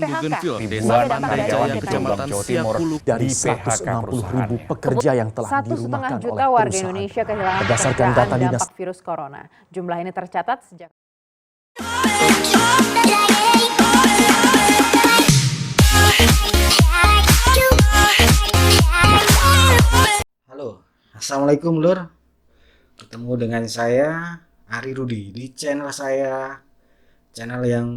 Bougainville, Desa Ribuan Pandai-Jaya, karyawan Kecamatan Jawa Timur Siapulu. dari Di PHK 160.000 pekerja yang telah 1,5 dirumahkan oleh juta warga perusahaan. Indonesia kehilangan Berdasarkan pekerjaan data dinas dampak virus corona. Jumlah ini tercatat sejak Halo, Assalamualaikum Lur. Ketemu dengan saya Ari Rudi di channel saya, channel yang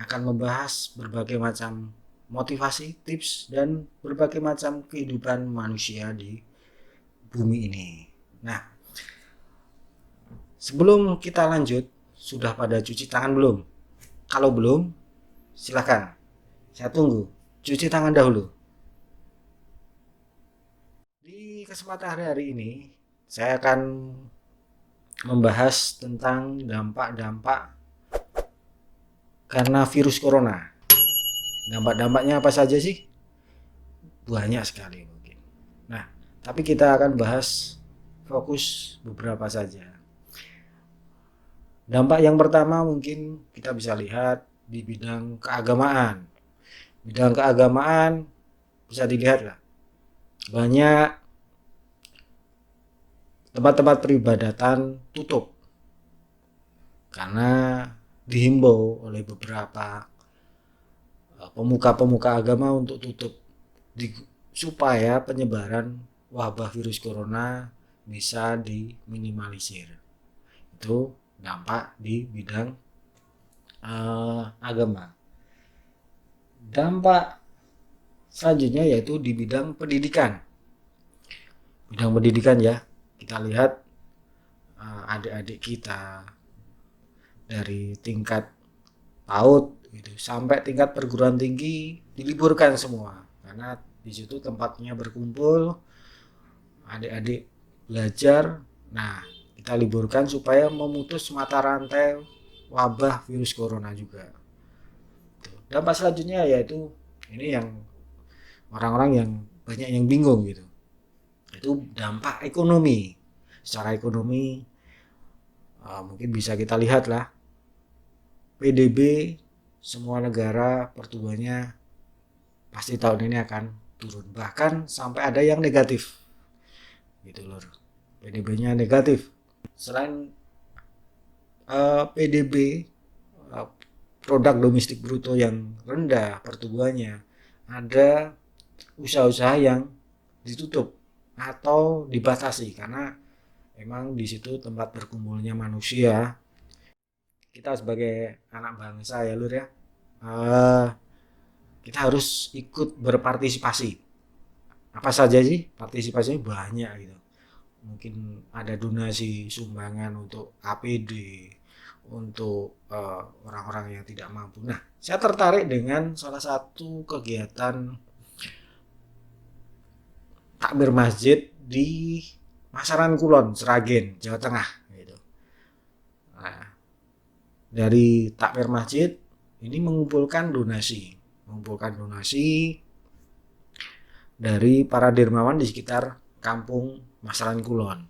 akan membahas berbagai macam motivasi, tips, dan berbagai macam kehidupan manusia di bumi ini. Nah, sebelum kita lanjut, sudah pada cuci tangan belum? Kalau belum, silakan. Saya tunggu. Cuci tangan dahulu. Di kesempatan hari ini, saya akan membahas tentang dampak-dampak karena virus corona. Dampak-dampaknya apa saja sih? Banyak sekali mungkin. Nah, tapi kita akan bahas fokus beberapa saja. Dampak yang pertama mungkin kita bisa lihat di bidang keagamaan. Bidang keagamaan bisa dilihat lah. Banyak tempat-tempat peribadatan tutup karena dihimbau oleh beberapa pemuka-pemuka agama untuk tutup supaya penyebaran wabah virus corona bisa diminimalisir. Itu dampak di bidang agama. Dampak selanjutnya yaitu di bidang pendidikan. Bidang pendidikan ya, kita lihat adik-adik kita dari tingkat PAUD gitu, sampai tingkat perguruan tinggi diliburkan semua karena di situ tempatnya berkumpul adik-adik belajar. Nah, kita liburkan supaya memutus mata rantai wabah virus corona juga. Dampak selanjutnya yaitu ini yang orang-orang yang banyak yang bingung gitu. Itu dampak ekonomi. Secara ekonomi mungkin bisa kita lihat lah, PDB semua negara pertumbuhannya pasti tahun ini akan turun, bahkan sampai ada yang negatif gitu loh. PDB-nya negatif. Selain PDB produk domestik bruto yang rendah pertumbuhannya, ada usaha-usaha yang ditutup atau dibatasi karena memang di situ tempat berkumpulnya manusia. Kita sebagai anak bangsa ya Lur ya, kita harus ikut berpartisipasi. Apa saja sih partisipasinya? Banyak gitu. Mungkin ada donasi sumbangan untuk APD, untuk orang-orang yang tidak mampu. Nah, saya tertarik dengan salah satu kegiatan takbir masjid di Masaran Kulon, Sragen, Jawa Tengah gitu. Nah, dari takbir masjid ini mengumpulkan donasi dari para dermawan di sekitar kampung Masaran Kulon.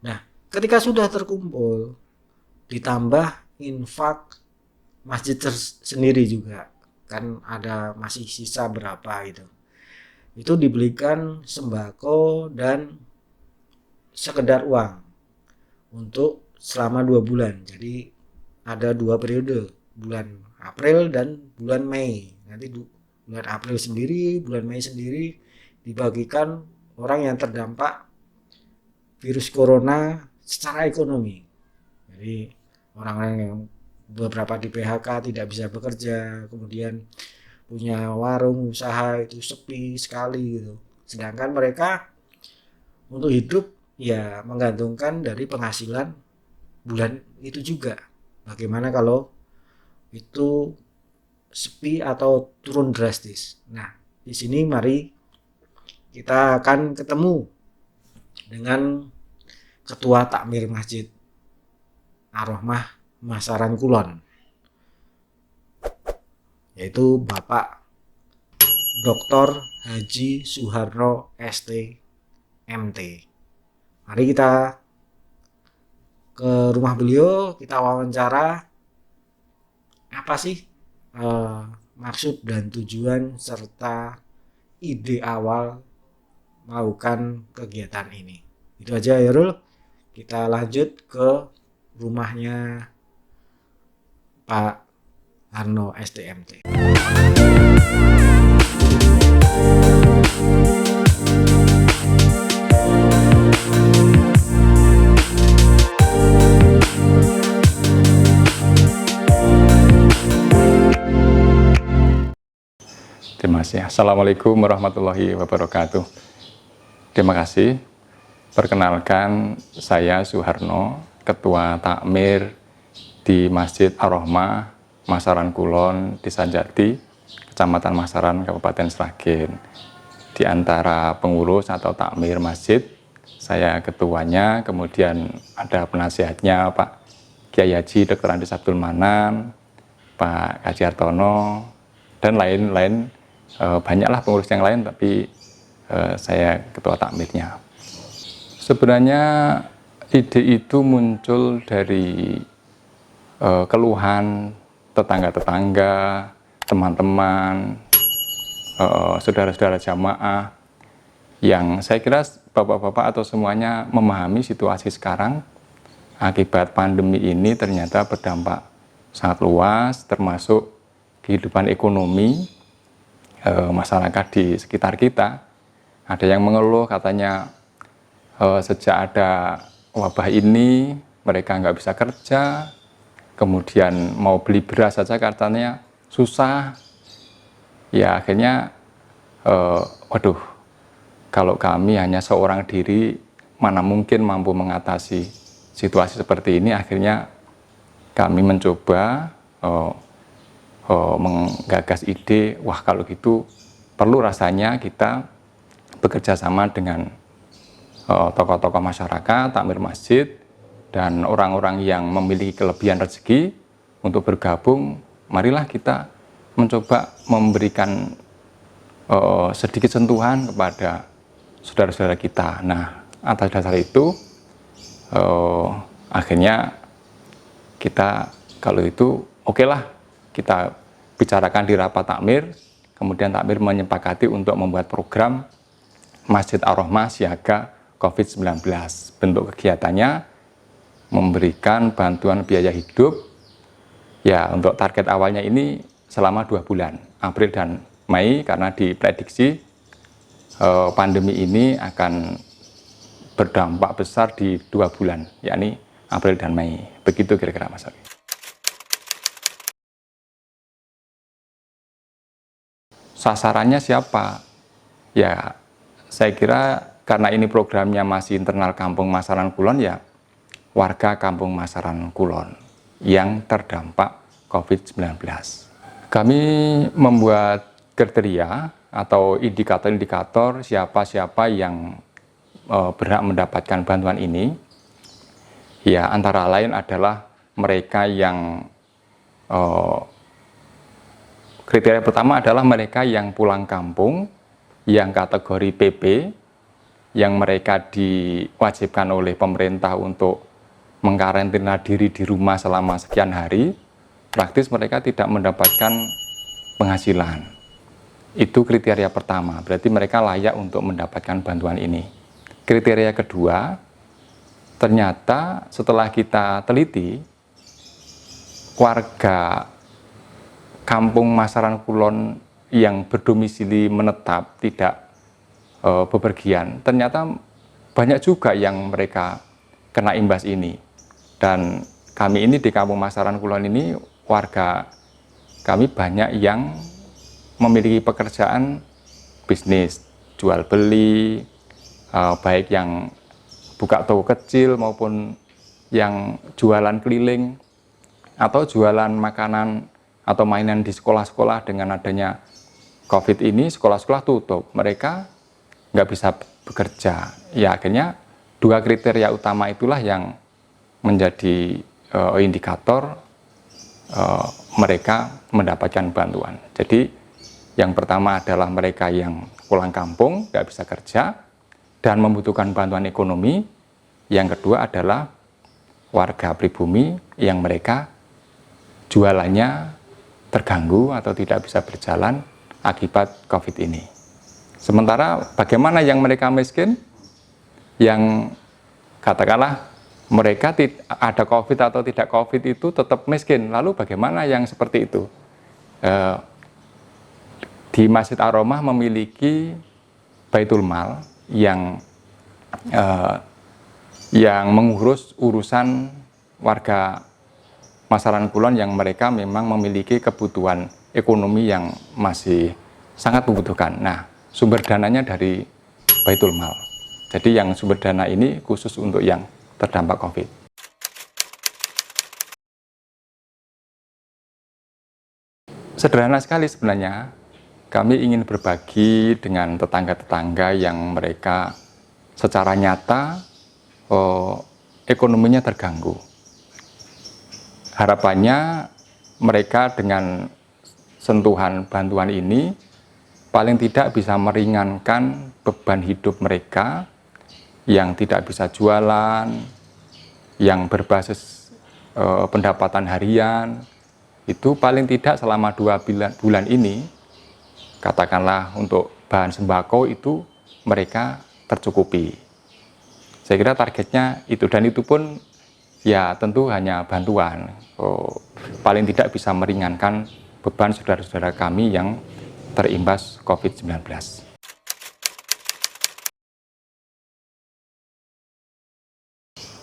Nah, ketika sudah terkumpul, ditambah infak masjid sendiri juga, kan ada masih sisa berapa gitu. Itu dibelikan sembako dan sekedar uang untuk selama 2 bulan. Jadi ada 2 periode, bulan April dan bulan Mei. Nanti bulan April sendiri, bulan Mei sendiri dibagikan orang yang terdampak virus corona secara ekonomi. Jadi orang-orang yang beberapa di PHK tidak bisa bekerja, kemudian punya warung usaha itu sepi sekali gitu. Sedangkan mereka untuk hidup ya menggantungkan dari penghasilan bulan itu juga. Bagaimana kalau itu sepi atau turun drastis? Nah, di sini mari kita akan ketemu dengan Ketua Takmir Masjid Ar-Rahmah Masaran Kulon, yaitu Bapak Dr. Haji Suharno ST MT. Mari kita ke rumah beliau, kita wawancara apa sih maksud dan tujuan serta ide awal melakukan kegiatan ini. Itu aja ya Rul. Kita lanjut ke rumahnya Pak Harno STMT. Terima kasih. Assalamualaikum warahmatullahi wabarakatuh. Terima kasih. Perkenalkan, saya Suharno, Ketua Takmir di Masjid Ar-Rahmah, Masaran Kulon, Desa Jati, Kecamatan Masaran, Kabupaten Sragen. Di antara pengurus atau takmir masjid, saya ketuanya, kemudian ada penasihatnya Pak Kiai Haji Dr. Andis Abdul Manan, Pak Kaji Hartono, dan lain-lain. Banyaklah pengurus yang lain, tapi saya ketua takmirnya. Sebenarnya ide itu muncul dari keluhan tetangga-tetangga, teman-teman, saudara-saudara jamaah, yang saya kira bapak-bapak atau semuanya memahami situasi sekarang akibat pandemi ini ternyata berdampak sangat luas, termasuk kehidupan ekonomi masyarakat di sekitar kita. Ada yang mengeluh katanya sejak ada wabah ini mereka nggak bisa kerja, kemudian mau beli beras saja katanya susah. Ya akhirnya waduh, kalau kami hanya seorang diri mana mungkin mampu mengatasi situasi seperti ini. Akhirnya kami mencoba menggagas ide, wah kalau gitu perlu rasanya kita bekerja sama dengan tokoh-tokoh masyarakat, takmir masjid, dan orang-orang yang memiliki kelebihan rezeki untuk bergabung. Marilah kita mencoba memberikan sedikit sentuhan kepada saudara-saudara kita. Nah, atas dasar itu akhirnya kita kalau itu okelah, kita bicarakan di rapat takmir, kemudian takmir menyepakati untuk membuat program Masjid Ar-Rahmah Siaga COVID-19. Bentuk kegiatannya memberikan bantuan biaya hidup, ya untuk target awalnya ini selama 2 bulan, April dan Mei, karena diprediksi pandemi ini akan berdampak besar di 2 bulan, yakni April dan Mei. Begitu kira-kira Mas Ari. Sasarannya siapa? Ya, saya kira karena ini programnya masih internal Kampung Masaran Kulon, ya warga Kampung Masaran Kulon yang terdampak COVID-19. Kami membuat kriteria atau indikator-indikator siapa-siapa yang berhak mendapatkan bantuan ini. Ya, antara lain adalah mereka yang kriteria pertama adalah mereka yang pulang kampung, yang kategori PP, yang mereka diwajibkan oleh pemerintah untuk mengkarantina diri di rumah selama sekian hari, praktis mereka tidak mendapatkan penghasilan. Itu kriteria pertama, berarti mereka layak untuk mendapatkan bantuan ini. Kriteria kedua, ternyata setelah kita teliti, warga Kampung Masaran Kulon yang berdomisili menetap, tidak bepergian, ternyata banyak juga yang mereka kena imbas ini. Dan kami ini di Kampung Masaran Kulon ini, warga kami banyak yang memiliki pekerjaan bisnis, jual beli, baik yang buka toko kecil maupun yang jualan keliling atau jualan makanan atau mainan di sekolah-sekolah. Dengan adanya COVID ini, sekolah-sekolah tutup, mereka nggak bisa bekerja. Ya akhirnya 2 kriteria utama itulah yang menjadi indikator mereka mendapatkan bantuan. Jadi yang pertama adalah mereka yang pulang kampung, nggak bisa kerja, dan membutuhkan bantuan ekonomi. Yang kedua adalah warga pribumi yang mereka jualannya terganggu atau tidak bisa berjalan akibat COVID ini. Sementara bagaimana yang mereka miskin, yang katakanlah mereka ada COVID atau tidak COVID itu tetap miskin. Lalu bagaimana yang seperti itu? Di Masjid Ar-Rahmah memiliki Baitul Mal yang mengurus urusan warga Masaran Kulon yang mereka memang memiliki kebutuhan ekonomi yang masih sangat membutuhkan. Nah, sumber dananya dari Baitul Mal. Jadi yang sumber dana ini khusus untuk yang terdampak COVID. Sederhana sekali sebenarnya. Kami ingin berbagi dengan tetangga-tetangga yang mereka secara nyata ekonominya terganggu. Harapannya mereka dengan sentuhan bantuan ini paling tidak bisa meringankan beban hidup mereka yang tidak bisa jualan, yang berbasis pendapatan harian, itu paling tidak selama 2 bulan ini, katakanlah untuk bahan sembako itu mereka tercukupi. Saya kira targetnya itu, dan itu pun ya tentu hanya bantuan, paling tidak bisa meringankan beban saudara-saudara kami yang terimbas COVID-19.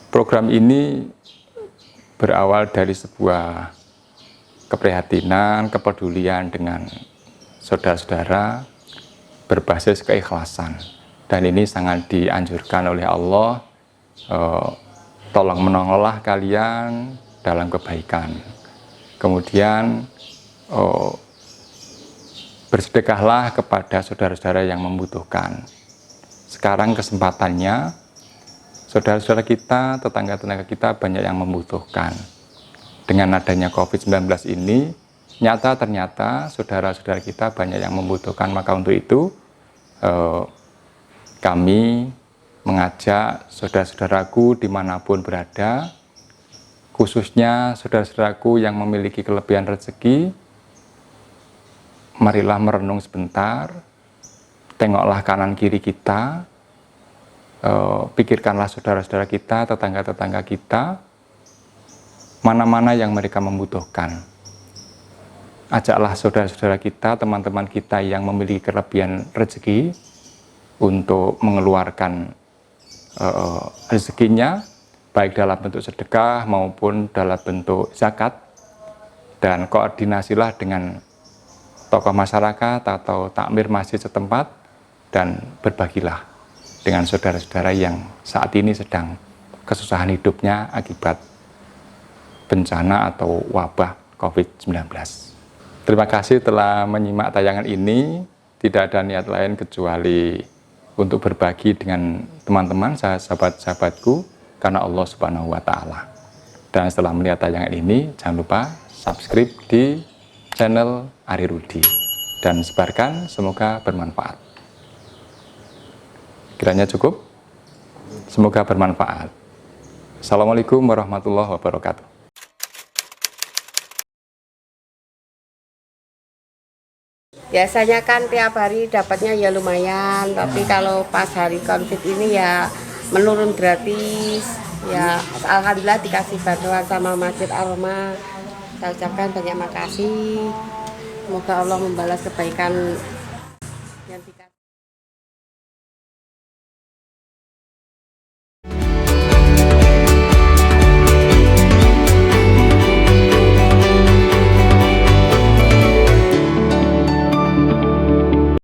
Program ini berawal dari sebuah keprihatinan, kepedulian dengan saudara-saudara berbasis keikhlasan. Dan ini sangat dianjurkan oleh Allah, tolong menolonglah kalian dalam kebaikan. Kemudian bersedekahlah kepada saudara-saudara yang membutuhkan. Sekarang kesempatannya, saudara-saudara kita, tetangga-tetangga kita banyak yang membutuhkan. Dengan adanya COVID-19 ini, ternyata saudara-saudara kita banyak yang membutuhkan. Maka untuk itu, kami mengajak saudara-saudaraku dimanapun berada, khususnya saudara-saudaraku yang memiliki kelebihan rezeki, marilah merenung sebentar, tengoklah kanan kiri kita, pikirkanlah saudara-saudara kita, tetangga-tetangga kita, mana-mana yang mereka membutuhkan. Ajaklah saudara-saudara kita, teman-teman kita yang memiliki kelebihan rezeki untuk mengeluarkan rezekinya, baik dalam bentuk sedekah maupun dalam bentuk zakat, dan koordinasilah dengan tokoh masyarakat atau takmir masjid setempat, dan berbagilah dengan saudara-saudara yang saat ini sedang kesusahan hidupnya akibat bencana atau wabah COVID-19. Terima kasih telah menyimak tayangan ini. Tidak ada niat lain kecuali untuk berbagi dengan teman-teman, sahabat-sahabatku, karena Allah Subhanahu wa Ta'ala. Dan setelah melihat tayangan ini, jangan lupa subscribe di channel Ari Rudi dan sebarkan, semoga bermanfaat. Kiranya cukup, semoga bermanfaat. Assalamualaikum warahmatullahi wabarakatuh. Biasanya kan tiap hari dapatnya ya lumayan, tapi kalau pas hari COVID ini ya menurun gratis. Ya alhamdulillah dikasih bantuan sama Masjid Ar-Rahmah. Saya ucapkan banyak makasih. Semoga Allah membalas kebaikan